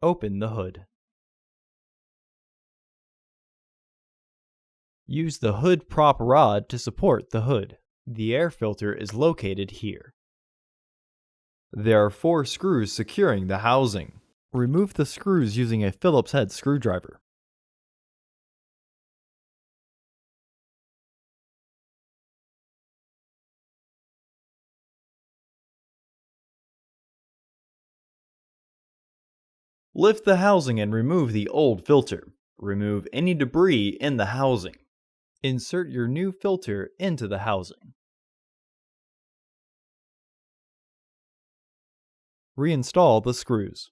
Open the hood. Use the hood prop rod to support the hood. The air filter is located here. There are 4 screws securing the housing. Remove the screws using a Phillips head screwdriver. Lift the housing and remove the old filter. Remove any debris in the housing. Insert your new filter into the housing. Reinstall the screws.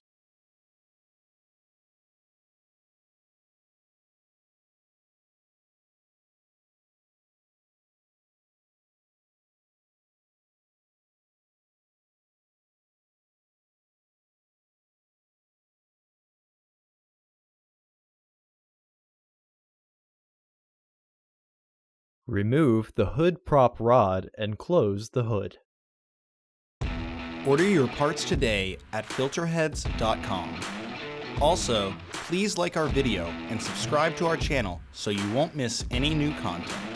Remove the hood prop rod and close the hood. Order your parts today at filterheads.com. Also, please like our video and subscribe to our channel so you won't miss any new content.